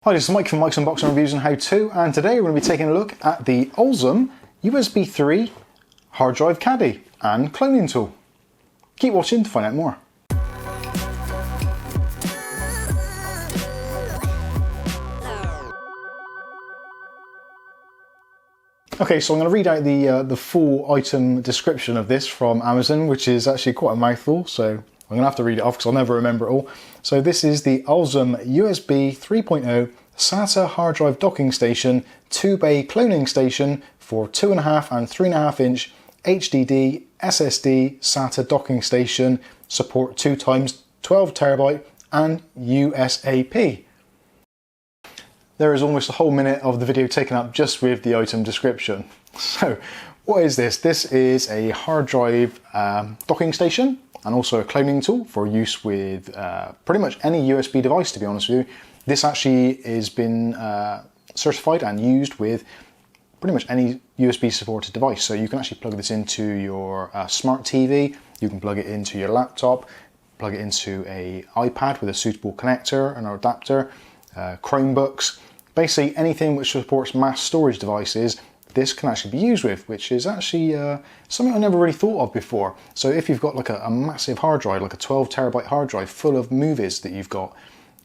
Hi, this is Mike from Mike's Unboxing Reviews and How To, and today we're going to be taking a look at the Alxum USB 3 hard drive caddy and cloning tool. Keep watching to find out more. Okay, so I'm going to read out the full item description of this from Amazon, which is actually quite a mouthful, so I'm going to have to read it off because I'll never remember it all. So this is the Alxum USB 3.0 SATA hard drive docking station, 2-bay cloning station for 2.5 and 3.5 inch HDD SSD SATA docking station, support 2x 12 terabyte and USAP. There is almost a whole minute of the video taken up just with the item description. So what is this? This is a hard drive docking station and also a cloning tool for use with pretty much any USB device, to be honest with you. This actually has been certified and used with pretty much any USB supported device. So you can actually plug this into your smart TV, you can plug it into your laptop, plug it into an iPad with a suitable connector and adapter, Chromebooks, basically anything which supports mass storage devices, this can actually be used with, which is actually something I never really thought of before. So if you've got like a massive hard drive, like a 12 terabyte hard drive full of movies that you've got,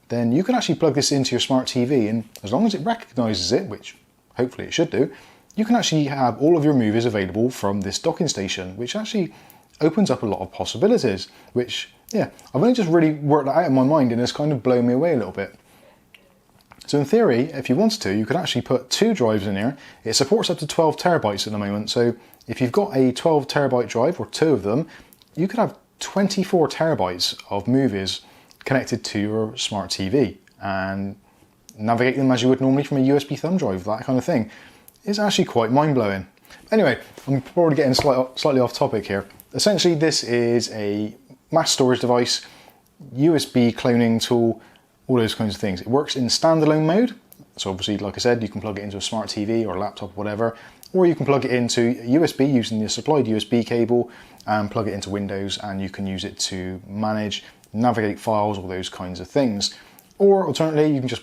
then you can actually plug this into your smart TV, and as long as it recognises it, which hopefully it should do, you can actually have all of your movies available from this docking station, which actually opens up a lot of possibilities, which, yeah, I've only just really worked that out in my mind and it's kind of blown me away a little bit. So in theory, if you wanted to, you could actually put 2 drives in here. It supports up to 12 terabytes at the moment, so if you've got a 12 terabyte drive, or 2 of them, you could have 24 terabytes of movies connected to your smart TV and navigate them as you would normally from a USB thumb drive, that kind of thing. It's actually quite mind-blowing. Anyway, I'm probably getting slightly off topic here. Essentially, this is a mass storage device, USB cloning tool, all those kinds of things. It works in standalone mode. So obviously, like I said, you can plug it into a smart TV or a laptop, whatever, or you can plug it into USB using the supplied USB cable and plug it into Windows, and you can use it to manage, navigate files, all those kinds of things. Or alternatively, you can just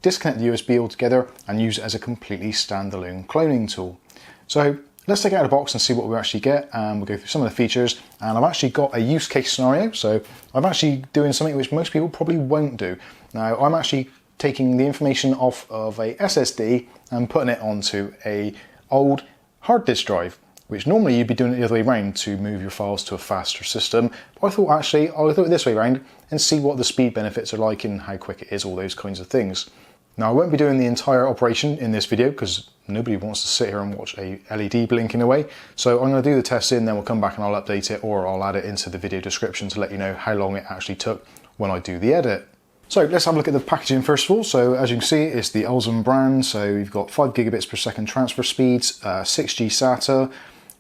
disconnect the USB altogether and use it as a completely standalone cloning tool. So let's take it out of the box and see what we actually get, and we'll go through some of the features. And I've actually got a use case scenario, so I'm actually doing something which most people probably won't do. Now, I'm actually taking the information off of a SSD and putting it onto a old hard disk drive, which normally you'd be doing it the other way around to move your files to a faster system. But I thought actually I'll do it this way around and see what the speed benefits are like and how quick it is, all those kinds of things. Now, I won't be doing the entire operation in this video because nobody wants to sit here and watch a LED blinking away. So I'm going to do the testing, then we'll come back and I'll update it, or I'll add it into the video description to let you know how long it actually took when I do the edit. So let's have a look at the packaging first of all. So as you can see, it's the Alxum brand. So you've got 5 gigabits per second transfer speeds, 6G SATA.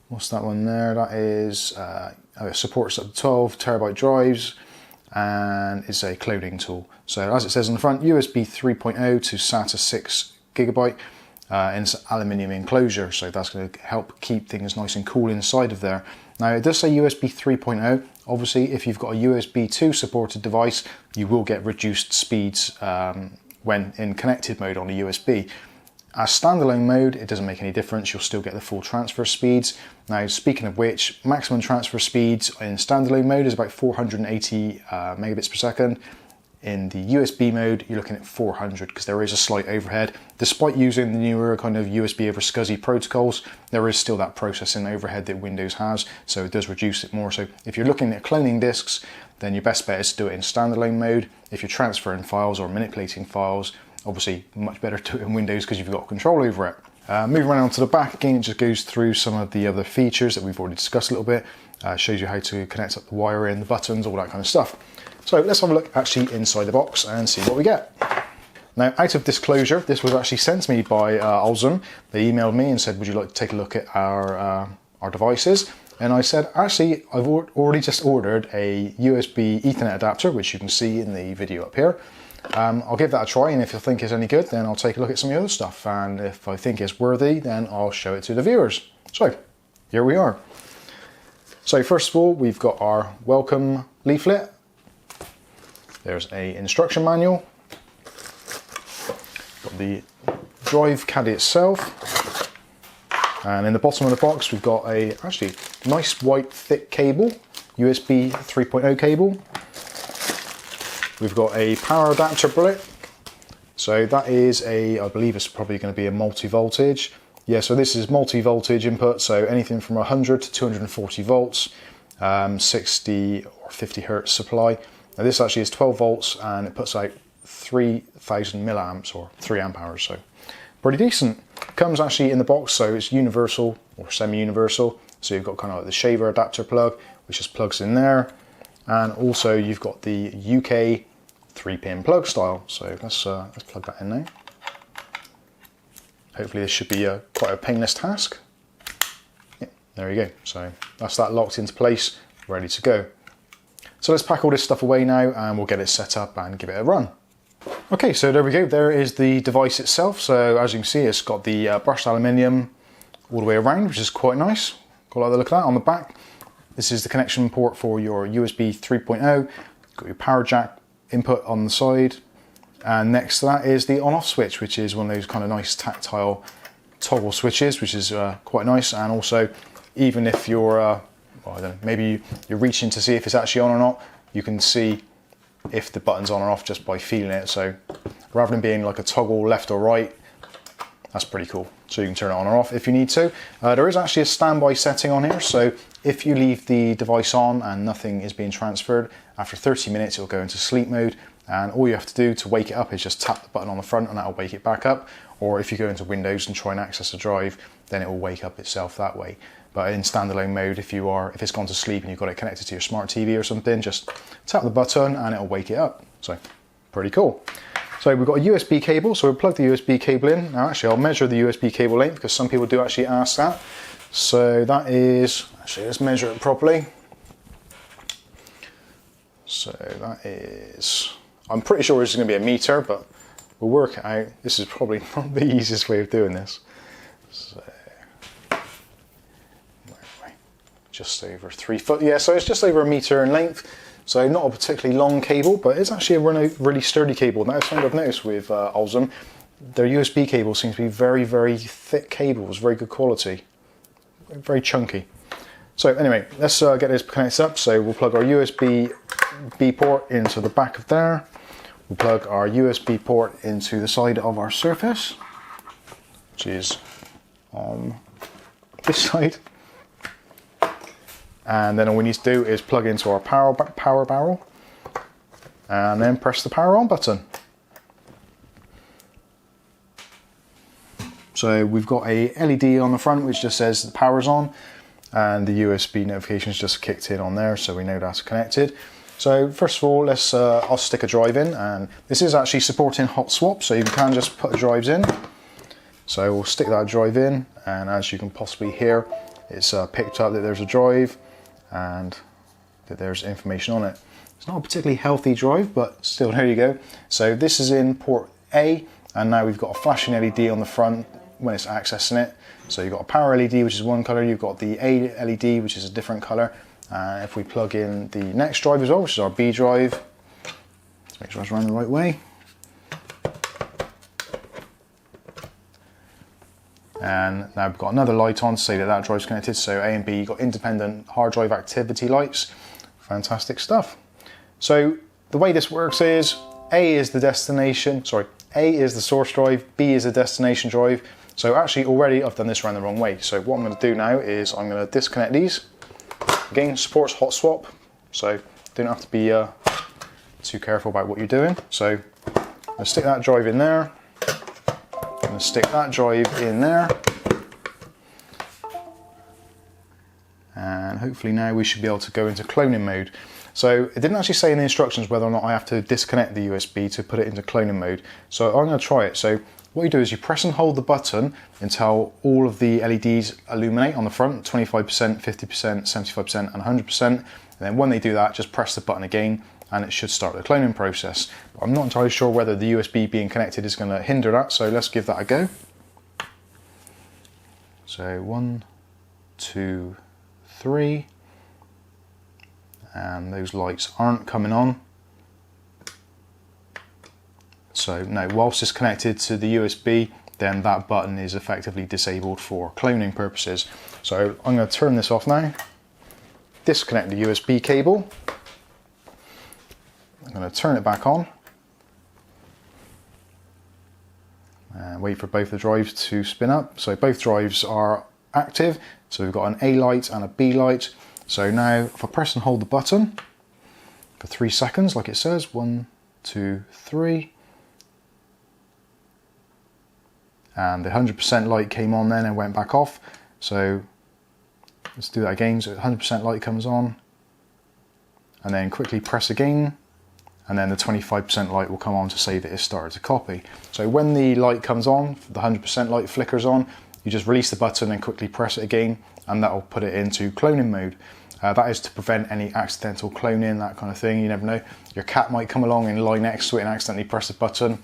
What's that one there? That is, it supports up to 12 terabyte drives, and it's a cloning tool. So as it says on the front, USB 3.0 to SATA 6 gigabyte, and it's aluminium enclosure, so that's going to help keep things nice and cool inside of there. Now, it does say USB 3.0. Obviously, if you've got a USB 2 supported device, you will get reduced speeds when in connected mode on a USB. As standalone mode, it doesn't make any difference, you'll still get the full transfer speeds. Now, speaking of which, maximum transfer speeds in standalone mode is about 480 megabits per second. In the USB mode, you're looking at 400 because there is a slight overhead. Despite using the newer kind of USB over SCSi protocols, there is still that processing overhead that Windows has, so it does reduce it more. So if you're looking at cloning disks, then your best bet is to do it in standalone mode. If you're transferring files or manipulating files, obviously much better to do it in Windows because you've got control over it. Moving around onto the back again, it just goes through some of the other features that we've already discussed a little bit. Shows you how to connect up the wiring, the buttons, all that kind of stuff. So let's have a look actually inside the box and see what we get. Now, out of disclosure, this was actually sent to me by Alxum. They emailed me and said, would you like to take a look at our devices? And I said, actually, I've already just ordered a USB Ethernet adapter, which you can see in the video up here. I'll give that a try, and if you think it's any good, then I'll take a look at some of the other stuff. And if I think it's worthy, then I'll show it to the viewers. So, here we are. So first of all, we've got our welcome leaflet. There's an instruction manual. got the drive caddy itself, and in the bottom of the box we've got a actually nice white thick cable, USB 3.0 cable. We've got a power adapter bullet. So that is I believe it's probably going to be a multi-voltage. Yeah, so this is multi-voltage input, so anything from 100 to 240 volts, 60 or 50 hertz supply. Now this actually is 12 volts and it puts out 3000 milliamps or 3 amp hours, so pretty decent. Comes actually in the box, so it's universal or semi-universal. So you've got kind of like the shaver adapter plug, which just plugs in there. And also you've got the UK 3-pin plug style. So let's plug that in now. Hopefully this should be quite a painless task. Yeah, there you go. So that's that locked into place, ready to go. So let's pack all this stuff away now and we'll get it set up and give it a run. Okay, so there we go. There is the device itself. So as you can see, it's got the brushed aluminium all the way around, which is quite nice. Got like the look of that on the back. This is the connection port for your USB 3.0. Got your power jack input on the side. And next to that is the on-off switch, which is one of those kind of nice tactile toggle switches, which is quite nice. And also, even if you're, well, I don't know, maybe you're reaching to see if it's actually on or not, you can see if the button's on or off just by feeling it. So rather than being like a toggle left or right, that's pretty cool. So you can turn it on or off if you need to. There is actually a standby setting on here. So if you leave the device on and nothing is being transferred, after 30 minutes it'll go into sleep mode. And all you have to do to wake it up is just tap the button on the front and that'll wake it back up. Or if you go into Windows and try and access the drive, then it will wake up itself that way. But in standalone mode, if it's gone to sleep and you've got it connected to your smart TV or something, just tap the button and it'll wake it up. So pretty cool. So we've got a USB cable, so we'll plug the USB cable in. Now actually I'll measure the USB cable length because some people do actually ask that. So that is, actually let's measure it properly. So that is, I'm pretty sure this is going to be a meter, but we'll work it out. This is probably not the easiest way of doing this. So, just over 3 foot, yeah, so it's just over a meter in length. So not a particularly long cable, but it's actually a really sturdy cable. That's something I've noticed with Alxum. Their USB cable seems to be very, very thick cables, very good quality, very chunky. So anyway, let's get this connected up. So we'll plug our USB-B port into the back of there. We'll plug our USB port into the side of our Surface, which is on this side. And then all we need to do is plug into our power barrel and then press the power on button. So we've got a LED on the front which just says the power's on, and the USB notifications just kicked in on there, so we know that's connected. So first of all, I'll stick a drive in, and this is actually supporting hot swap, so you can just put the drives in. So we'll stick that drive in, and as you can possibly hear, it's picked up that there's a drive and that there's information on it. It's not a particularly healthy drive, but still, there you go. So this is in port A, and now we've got a flashing LED on the front when it's accessing it. So you've got a power LED, which is one color, you've got the A LED, which is a different color. If we plug in the next drive as well, which is our B drive, let's make sure it's running the right way. And now we've got another light on to say that that drive's connected. So A and B, you've got independent hard drive activity lights. Fantastic stuff. So the way this works is A is the destination, sorry, A is the source drive, B is the destination drive. So actually already I've done this around the wrong way. So what I'm going to do now is I'm going to disconnect these. Again, supports hot swap, so don't have to be too careful about what you're doing. So I'm going to stick that drive in there. I'm going to stick that drive in there. And hopefully now we should be able to go into cloning mode. So it didn't actually say in the instructions whether or not I have to disconnect the USB to put it into cloning mode. So I'm going to try it. So what you do is you press and hold the button until all of the LEDs illuminate on the front, 25%, 50%, 75% and 100%. And then when they do that, just press the button again and it should start the cloning process. I'm not entirely sure whether the USB being connected is going to hinder that, so let's give that a go. So 1, 2, 3, and those lights aren't coming on. So no, whilst it's connected to the USB, then that button is effectively disabled for cloning purposes. So I'm going to turn this off now, disconnect the USB cable, I'm going to turn it back on, and wait for both the drives to spin up. So both drives are active, so we've got an A light and a B light. So now if I press and hold the button for 3 seconds, like it says, 1, 2, 3, and the 100% light came on then and went back off. So let's do that again. So 100% light comes on, and then quickly press again, and then the 25% light will come on to say that it's started to copy. So when the light comes on, the 100% light flickers on, you just release the button and quickly press it again, and that will put it into cloning mode. That is to prevent any accidental cloning, that kind of thing. You never know. Your cat might come along and lie next to it and accidentally press the button.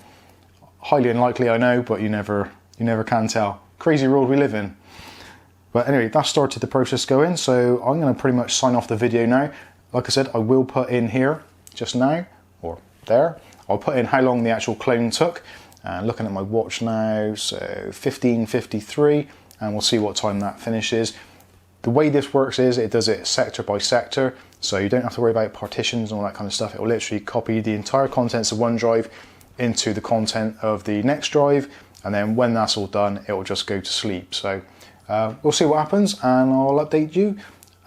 Highly unlikely, I know, but you never can tell. Crazy world we live in. But anyway, that started the process going, so I'm going to pretty much sign off the video now. Like I said, I will put in here just now, or there, I'll put in how long the actual clone took. And looking at my watch now, so 15:53, and we'll see what time that finishes. The way this works is it does it sector by sector, so you don't have to worry about partitions and all that kind of stuff. It will literally copy the entire contents of one drive into the content of the next drive, and then when that's all done, it will just go to sleep. So we'll see what happens, and I'll update you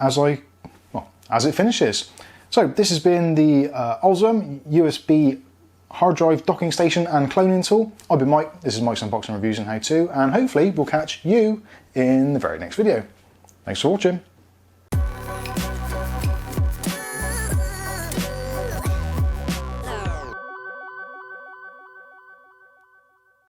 as it finishes. So this has been the Alxum USB hard drive docking station and cloning tool. I've been Mike, this is Mike's Unboxing Reviews and How To, and hopefully we'll catch you in the very next video. Thanks for watching.